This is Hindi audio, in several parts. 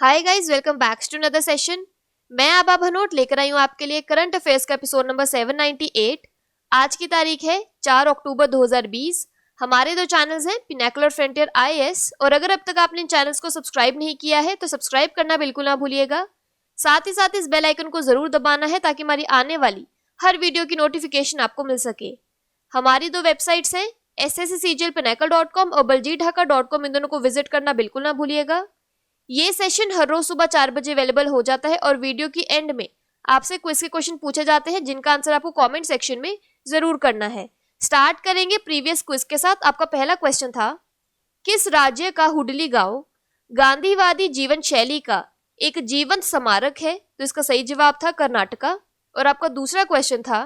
Hi guys, welcome back to another session. मैं आबा भनोट लेकर आई हूँ आपके लिए करंट अफेयर्स का एपिसोड नंबर 798। आज की तारीख है 4 अक्टूबर 2020। हमारे दो चैनल्स हैं, पिनाकुलर फ्रंटियर आईएएस, और अगर अब तक आपने इन चैनल्स को सब्सक्राइब नहीं किया है तो सब्सक्राइब करना बिल्कुल ना भूलिएगा। साथ ही साथ इस बेल आइकन को जरूर दबाना है ताकि हमारी आने वाली हर वीडियो की नोटिफिकेशन आपको मिल सके। हमारी दो वेबसाइट्स हैं, sscglpinacle.com और baljeetdhaka.com। इन दोनों को विजिट करना बिल्कुल ना भूलिएगा। ये सेशन हर रोज सुबह 4 बजे अवेलेबल हो जाता है और वीडियो की एंड में आपसे क्विज के क्वेश्चन पूछे जाते हैं जिनका आंसर आपको कमेंट सेक्शन में जरूर करना है। स्टार्ट करेंगे प्रीवियस क्विज के साथ। आपका पहला क्वेश्चन था, किस राज्य का हुडली गांव गांधीवादी जीवन शैली का एक जीवंत स्मारक है? तो इसका सही जवाब था कर्नाटका। और आपका दूसरा क्वेश्चन था,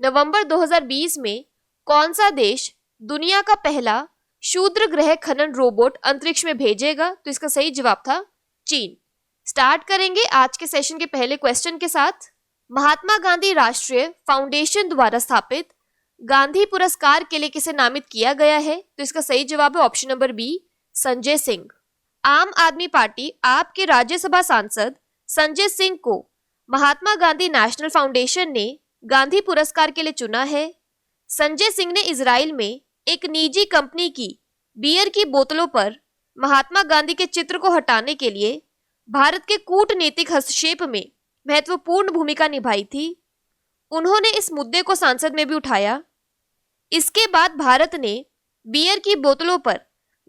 नवंबर 2020 में कौन सा देश दुनिया का पहला शूद्र ग्रह खनन रोबोट अंतरिक्ष में भेजेगा? तो इसका सही जवाब था चीन। स्टार्ट करेंगे आज के सेशन के पहले क्वेश्चन के साथ। महात्मा गांधी राष्ट्रीय फाउंडेशन द्वारा स्थापित गांधी पुरस्कार के लिए किसे नामित किया गया है? तो इसका सही जवाब है option number B, Sanjay Singh. Aam Aadmi party आप के राज्यसभा सांसद संजय सिंह को महात्मा गांधी नेशनल फाउंडेशन ने गांधी पुरस्कार के लिए चुना है। संजय सिंह ने इजराइल में एक निजी कंपनी की बियर की बोतलों पर महात्मा गांधी के चित्र को हटाने के लिए भारत के कूटनीतिक हस्तक्षेप में महत्वपूर्ण भूमिका निभाई थी। उन्होंने इस मुद्दे को संसद में भी उठाया। इसके बाद भारत ने बियर की बोतलों पर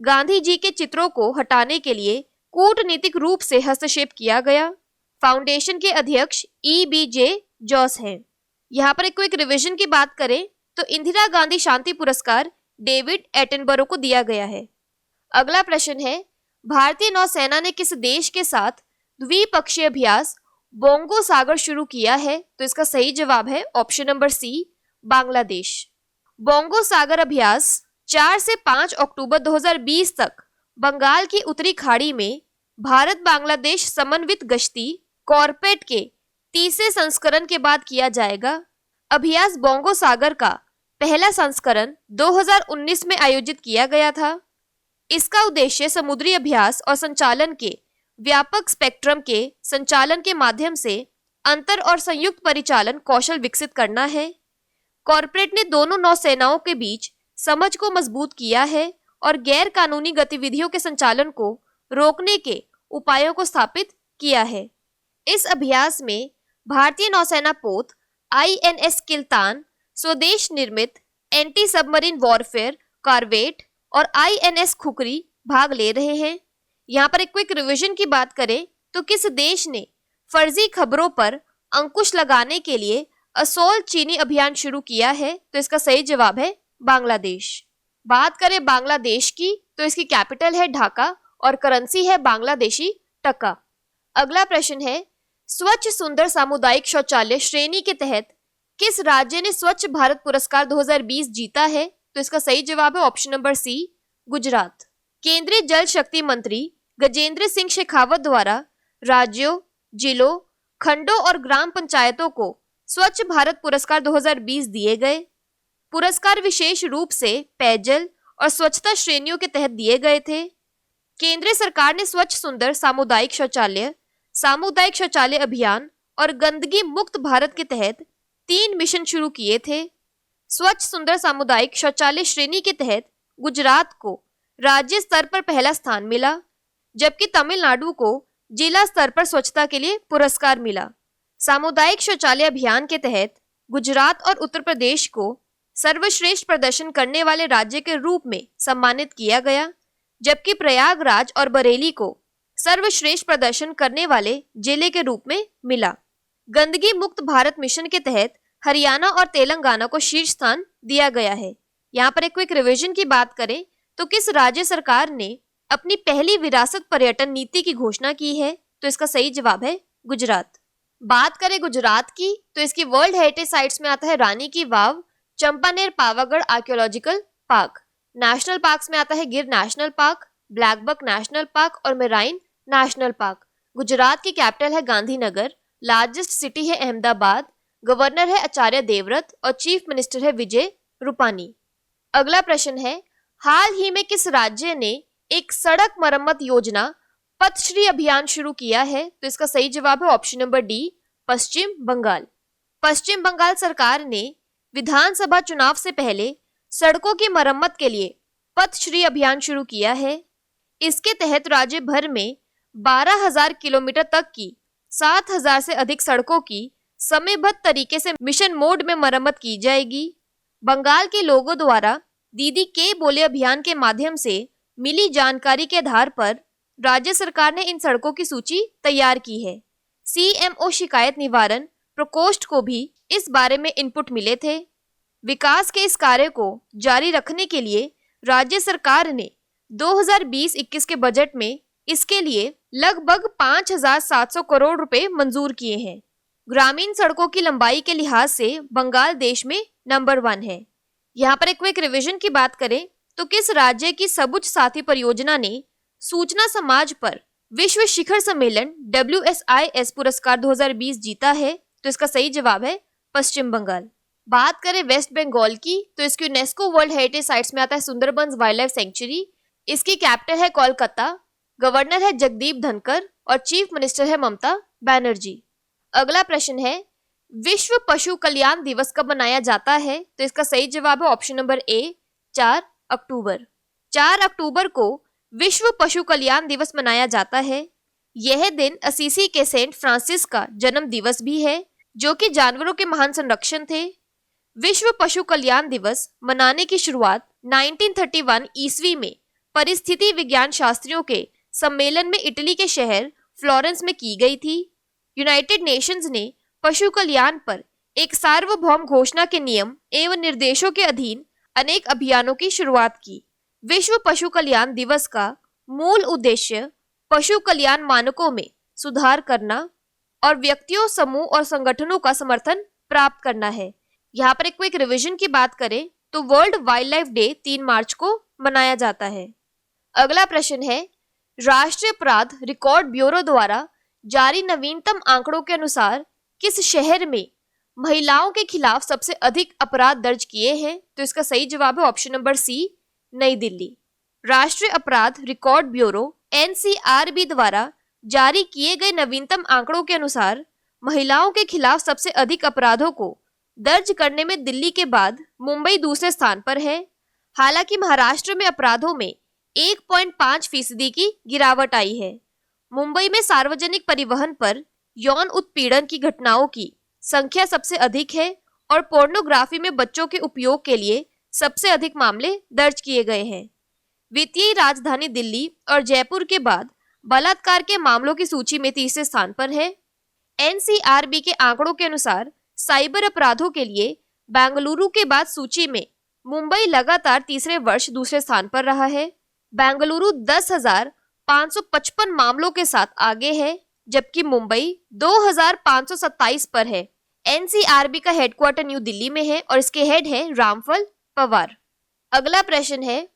गांधी जी के चित्रों को हटाने के लिए कूटनीतिक रूप से हस्तक्षेप किया गया। फाउंडेशन के अध्यक्ष EBJ जॉस हैं। यहाँ पर एक क्विक रिवीजन की बात करें तो इंदिरा गांधी शांति पुरस्कार डेविड एटनबरो को दिया गया है। अगला प्रश्न है, भारतीय नौसेना ने किस देश के साथ द्विपक्षीय अभ्यास बोंगो सागर शुरू किया है? तो इसका सही जवाब है option number C, Bangladesh. Bongo Sagar अभ्यास 4 से 5 अक्टूबर 2020 तक बंगाल की उत्तरी खाड़ी में भारत बांग्लादेश समन्वित गश्ती कॉर्पेट के तीसरे संस्करण के बाद किया जाएगा। अभ्यास बोंगो सागर का पहला संस्करण 2019 में आयोजित किया गया था। इसका उद्देश्य समुद्री अभ्यास और संचालन के व्यापक स्पेक्ट्रम के संचालन के माध्यम से अंतर और संयुक्त परिचालन कौशल विकसित करना है। कॉर्पोरेट ने दोनों नौसेनाओं के बीच समझ को मजबूत किया है और गैर कानूनी गतिविधियों के संचालन को रोकने के उपायों को स्थापित किया है। इस अभ्यास में भारतीय नौसेना पोत INS किल्तान, स्वदेश निर्मित एंटी सबमरीन वॉरफेयर कॉर्वेट और INS खुकरी भाग ले रहे हैं। यहाँ पर एक क्विक रिवीजन की बात करें तो किस देश ने फर्जी खबरों पर अंकुश लगाने के लिए असोल चीनी अभियान शुरू किया है? तो इसका सही जवाब है बांग्लादेश। बात करें बांग्लादेश की तो इसकी कैपिटल है ढाका और करेंसी है बांग्लादेशी टका। अगला प्रश्न है, स्वच्छ सुंदर सामुदायिक शौचालय श्रेणी के तहत किस राज्य ने स्वच्छ भारत पुरस्कार 2020 जीता है? तो इसका सही जवाब है ऑप्शन नंबर सी, गुजरात। केंद्रीय जल शक्ति मंत्री गजेंद्र सिंह शेखावत द्वारा राज्यों, जिलों, खंडों और ग्राम पंचायतों को स्वच्छ भारत पुरस्कार 2020 दिए गए। पुरस्कार विशेष रूप से पेयजल और स्वच्छता श्रेणियों के तहत दिए गए थे। केंद्र सरकार ने स्वच्छ सुंदर सामुदायिक शौचालय अभियान और गंदगी मुक्त भारत के तहत 3 मिशन शुरू किए थे। स्वच्छ सुंदर सामुदायिक शौचालय श्रेणी के तहत गुजरात को राज्य स्तर पर पहला स्थान मिला, जबकि तमिलनाडु को जिला स्तर पर स्वच्छता के लिए पुरस्कार मिला। सामुदायिक शौचालय अभियान के तहत गुजरात और उत्तर प्रदेश को सर्वश्रेष्ठ प्रदर्शन करने वाले राज्य के रूप में सम्मानित किया गया, जबकि प्रयागराज और बरेली को सर्वश्रेष्ठ प्रदर्शन करने वाले जिले के रूप में मिला। गंदगी मुक्त भारत मिशन के तहत हरियाणा और तेलंगाना को शीर्ष स्थान दिया गया है। यहाँ पर एक क्विक रिवीजन की बात करें तो किस राज्य सरकार ने अपनी पहली विरासत पर्यटन नीति की घोषणा की है? तो इसका सही जवाब है गुजरात। बात करें गुजरात की तो इसकी वर्ल्ड हेरिटेज साइट्स में आता है Rani ki Vav, Champaner Pavagadh archaeological park. National parks में आता है Gir national park, blackbuck national park और मेराइन नेशनल पार्क। गुजरात की कैपिटल है गांधीनगर, लार्जेस्ट सिटी है अहमदाबाद, गवर्नर है आचार्य देवव्रत और चीफ मिनिस्टर है विजय रूपानी। अगला प्रश्न है, हाल ही में किस राज्य ने एक सड़क मरम्मत योजना पथश्री अभियान शुरू किया है? तो इसका सही जवाब है ऑप्शन नंबर डी, पश्चिम बंगाल। पश्चिम बंगाल सरकार ने विधानसभा चुनाव से पहले सड़कों की मरम्मत के लिए पथश्री अभियान शुरू किया है। इसके तहत राज्य भर में 12,000 किलोमीटर तक की 7,000 से अधिक सड़कों की समयबद्ध तरीके से मिशन मोड में मरम्मत की जाएगी। बंगाल के लोगों द्वारा दीदी के बोले अभियान के माध्यम से मिली जानकारी के आधार पर राज्य सरकार ने इन सड़कों की सूची तैयार की है। सीएमओ शिकायत निवारण प्रकोष्ठ को भी इस बारे में इनपुट मिले थे। विकास के इस कार्य को जारी रखने के लिए राज्य सरकार ने 2020-21 के बजट में इसके लिए लगभग 5,700 करोड़ रुपए मंजूर किए हैं। ग्रामीण सड़कों की लंबाई के लिहाज से बंगाल देश में नंबर 1 है। यहाँ पर एक क्विक रिवीजन की बात करें तो किस राज्य की सबुज साथी परियोजना ने सूचना समाज पर विश्व शिखर सम्मेलन WSIS पुरस्कार 2020 जीता है? तो इसका सही जवाब है पश्चिम बंगाल। बात करें वेस्ट बंगाल की तो इसकी यूनेस्को वर्ल्ड हेरिटेज साइट्स में आता है सुंदरबंस वाइल्ड लाइफ सेंचुरी। इसकी कैपिटल है कोलकाता, गवर्नर है जगदीप धनकर और चीफ मिनिस्टर है ममता बनर्जी। अगला प्रश्न है, विश्व पशु कल्याण दिवस कब मनाया जाता है? तो इसका सही जवाब है ऑप्शन नंबर ए, 4 अक्टूबर। 4 अक्टूबर को विश्व पशु कल्याण दिवस मनाया जाता है। यह दिन असीसी के सेंट फ्रांसिस का जन्म दिवस भी है, जो कि जानवरों के महान संरक्षण थे। विश्व पशु कल्याण दिवस मनाने की शुरुआत 1931 ईस्वी में परिस्थिति विज्ञान शास्त्रियों के सम्मेलन में इटली के शहर फ्लोरेंस में की गई थी। यूनाइटेड नेशंस ने पशु कल्याण पर एक सार्वभौम घोषणा के नियम एवं निर्देशों के अधीन अनेक अभियानों की शुरुआत की। विश्व पशु कल्याण दिवस का मूल उद्देश्य पशु कल्याण मानकों में सुधार करना और व्यक्तियों, समूह और संगठनों का समर्थन प्राप्त करना है। यहाँ पर एक क्विक रिवीजन की बात करें तो वर्ल्ड वाइल्ड लाइफ डे 3 मार्च को मनाया जाता है। अगला प्रश्न है, राष्ट्रीय अपराध रिकॉर्ड ब्यूरो द्वारा जारी नवीनतम आंकड़ों के अनुसार किस शहर में महिलाओं के खिलाफ सबसे अधिक अपराध दर्ज किए हैं? तो इसका सही जवाब है ऑप्शन नंबर सी, नई दिल्ली। राष्ट्रीय अपराध रिकॉर्ड ब्यूरो NCRB द्वारा जारी किए गए नवीनतम आंकड़ों के अनुसार महिलाओं के खिलाफ सबसे अधिक अपराधों को दर्ज करने में दिल्ली के बाद मुंबई दूसरे स्थान पर है। हालांकि महाराष्ट्र में अपराधों में 1.5% की गिरावट आई है। मुंबई में सार्वजनिक परिवहन पर यौन उत्पीड़न की घटनाओं की संख्या सबसे अधिक है और पोर्नोग्राफी में बच्चों के उपयोग के लिए सबसे अधिक मामले दर्ज किए गए हैं। वित्तीय राजधानी दिल्ली और जयपुर के बाद बलात्कार के मामलों की सूची में तीसरे स्थान पर है। NCRB के आंकड़ों के अनुसार साइबर अपराधों के लिए बेंगलुरु के बाद सूची में मुंबई लगातार तीसरे वर्ष दूसरे स्थान पर रहा है। बेंगलुरु 10,555 मामलों के साथ आगे है, जबकि मुंबई 2,527 पर है। NCRB का हेडक्वार्टर न्यू दिल्ली में है और इसके हेड है रामफल पवार। अगला प्रश्न है,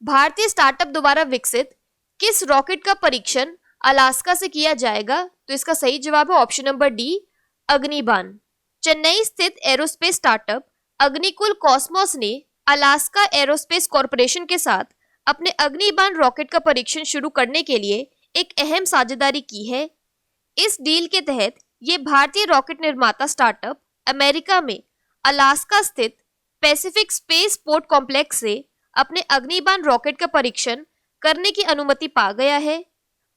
भारतीय स्टार्टअप द्वारा विकसित किस रॉकेट का परीक्षण अलास्का से किया जाएगा? तो इसका सही जवाब है ऑप्शन नंबर डी, अग्निबाण। चेन्नई स्थित एरोस्पेस स्टार्टअप अग्निकुल कॉस्मोस ने अलास्का एरोस्पेस कॉरपोरेशन के साथ अपने अग्निबाण रॉकेट का परीक्षण शुरू करने के लिए एक अहम साझेदारी की है। इस डील के तहत ये भारतीय रॉकेट निर्माता स्टार्टअप अमेरिका में अलास्का स्थित पैसिफिक स्पेस पोर्ट कॉम्प्लेक्स से अपने अग्निबाण रॉकेट का परीक्षण करने की अनुमति पा गया है।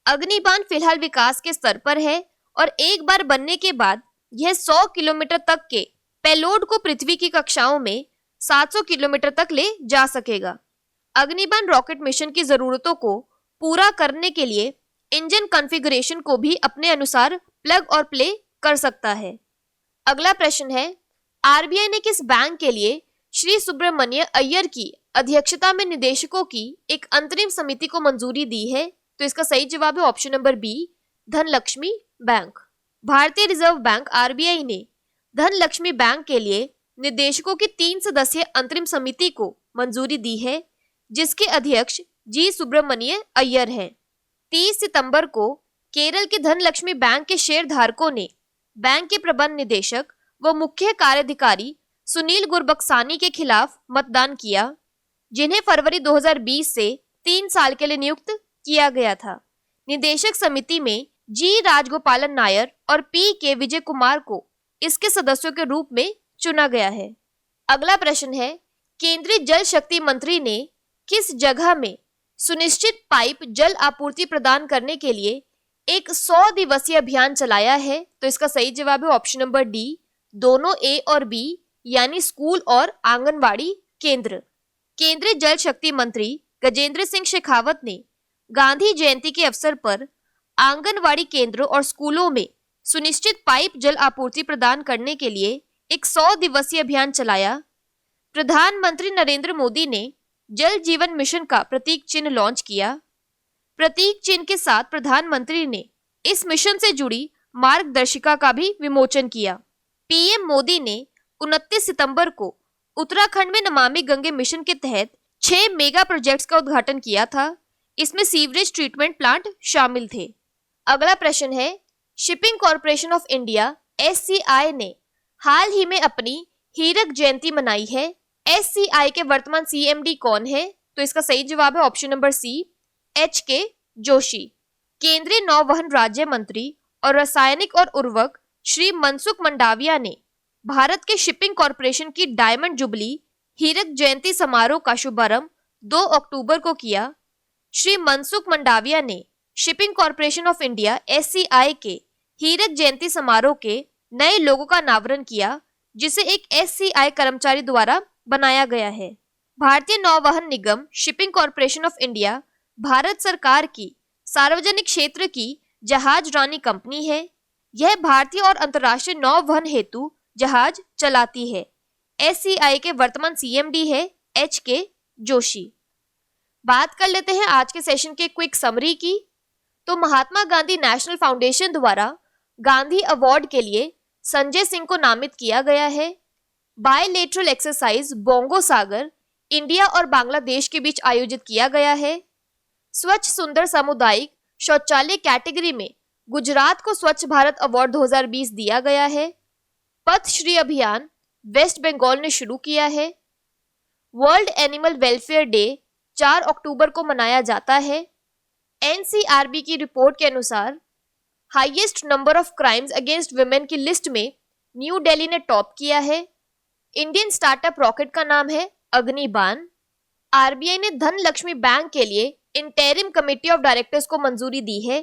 अग्निबाण फिलहाल विकास के स्तर पर है और एक बार बनने के बाद यह 100 किलोमीटर तक के पेलोड को पृथ्वी की कक्षाओं में 700 किलोमीटर तक ले जा सकेगा। अग्निबाण रॉकेट मिशन की जरूरतों को पूरा करने के लिए इंजन कॉन्फ़िगरेशन को भी अपने अनुसार प्लग और प्ले कर सकता है। अगला प्रश्न है, RBI ने किस बैंक के लिए श्री सुब्रमण्य अय्यर की अध्यक्षता में निदेशकों की एक अंतरिम समिति को मंजूरी दी है? तो इसका सही जवाब है option number B, Dhanlaxmi bank. भारतीय रिजर्व बैंक RBI ने धनलक्ष्मी बैंक के लिए निदेशकों की 3 सदस्यीय अंतरिम समिति को मंजूरी दी है, जिसके अध्यक्ष जी सुब्रमण्य अय्यर हैं। 30 सितंबर को केरल के धनलक्ष्मी बैंक के शेयर धारकों ने बैंक के प्रबंध निदेशक व मुख्य कार्याधिकारी सुनील गुरबक्सानी के खिलाफ मतदान किया, जिन्हें फरवरी 2020 से 3 साल के लिए नियुक्त किया गया था। निदेशक समिति में जी राजगोपालन नायर और पी के विजय कुमार को इसके सदस्यों के रूप में चुना गया है। अगला प्रश्न है, केंद्रीय जल शक्ति मंत्री ने किस जगह में सुनिश्चित पाइप जल आपूर्ति प्रदान करने के लिए एक 100 दिवसीय अभियान चलाया है? तो इसका सही जवाब है ऑप्शन नंबर डी, दोनों ए और बी, यानी स्कूल और आंगनवाड़ी केंद्र। केंद्रीय जल शक्ति मंत्री गजेंद्र सिंह शेखावत ने गांधी जयंती के अवसर पर आंगनवाड़ी केंद्रों और स्कूलों में सुनिश्चित पाइप जल आपूर्ति प्रदान करने के लिए एक 100 दिवसीय अभियान चलाया। प्रधानमंत्री नरेंद्र मोदी ने जल जीवन मिशन का प्रतीक चिन्ह लॉन्च किया। प्रतीक चिन्ह के साथ प्रधानमंत्री ने इस मिशन से जुड़ी मार्गदर्शिका का भी विमोचन किया। पीएम मोदी ने 29 सितंबर को उत्तराखंड में नमामि गंगे मिशन के तहत 6 मेगा प्रोजेक्ट्स का उद्घाटन किया था। इसमें सीवरेज ट्रीटमेंट प्लांट शामिल थे। अगला प्रश्न है, shipping corporation of India SCI ने हाल ही में अपनी हीरक जयंती मनाई है। SCI के वर्तमान CMD कौन है? तो इसका सही जवाब है option number C, HK Joshi. केंद्रीय नौवहन राज्य मंत्री और रासायनिक और उर्वरक श्री मनसुख मंडाविया ने भारत के शिपिंग कॉरपोरेशन की डायमंड जुबली हीरक जयंती समारोह का शुभारंभ 2 अक्टूबर को किया। श्री मनसुख मंडाविया ने shipping corporation of India SCI के हीरक जयंती समारोह के नए लोगो का अनावरण किया, जिसे एक SCI कर्मचारी द्वारा बनाया गया है। भारतीय नौवहन निगम shipping corporation of India Bharat सरकार की सार्वजनिक क्षेत्र की जहाज रानी कंपनी है। यह भारतीय और अंतर्राष्ट्रीय नौवहन हेतु जहाज चलाती है। SCI के वर्तमान CMD है HK जोशी। बात कर लेते हैं आज के सेशन के क्विक समरी की। तो महात्मा गांधी नेशनल फाउंडेशन द्वारा गांधी अवार्ड के लिए संजय सिंह को नामित किया गया है। बायलेटरल एक्सरसाइज बोंगो सागर इंडिया और बांग्लादेश के बीच आयोजित किया गया है। स्वच्छ सुंदर सामुदायिक शौचालय कैटेगरी में गुजरात को स्वच्छ भारत अवार्ड 2020 दिया गया है। पथश्री अभियान वेस्ट बंगाल ने शुरू किया है। वर्ल्ड एनिमल वेलफेयर डे 4 अक्टूबर को मनाया जाता है। NCRB की रिपोर्ट के अनुसार highest number of crimes against women की लिस्ट में न्यू दिल्ली ने टॉप किया है। इंडियन स्टार्टअप रॉकेट का नाम है अग्निबाण। RBI ने धन लक्ष्मी बैंक के लिए इंटरिम कमेटी ऑफ डायरेक्टर्स को मंजूरी दी है।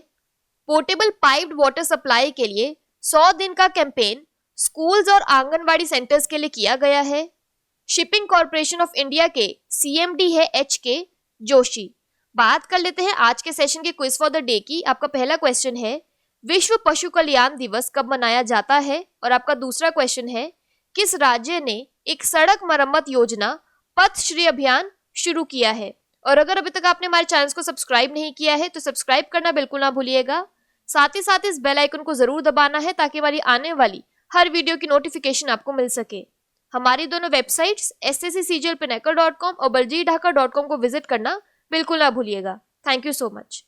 पोर्टेबल पाइप्ड वाटर सप्लाई के लिए 100 दिन का कैंपेन स्कूल्स और आंगनवाड़ी सेंटर्स के लिए किया गया है। शिपिंग कॉरपोरेशन ऑफ इंडिया के CMD है HK जोशी। बात कर लेते हैं आज के सेशन के क्विज फॉर द डे की। आपका पहला क्वेश्चन है, विश्व पशु कल्याण दिवस कब मनाया जाता है? और आपका दूसरा क्वेश्चन है, किस राज्य ने एक सड़क मरम्मत योजना पथश्री अभियान शुरू किया है? और अगर अभी तक आपने हमारे चैनल को सब्सक्राइब नहीं किया है तो सब्सक्राइब करना बिल्कुल ना भूलिएगा। साथ ही साथ इस बेल आइकन को जरूर दबाना है ताकि हमारी आने वाली हर वीडियो की नोटिफिकेशन आपको मिल सके। हमारी दोनों वेबसाइट्स SSC CGL Pinnacle.com और baljeetdhaka.com को विजिट करना बिल्कुल ना भूलिएगा। Thank you so much.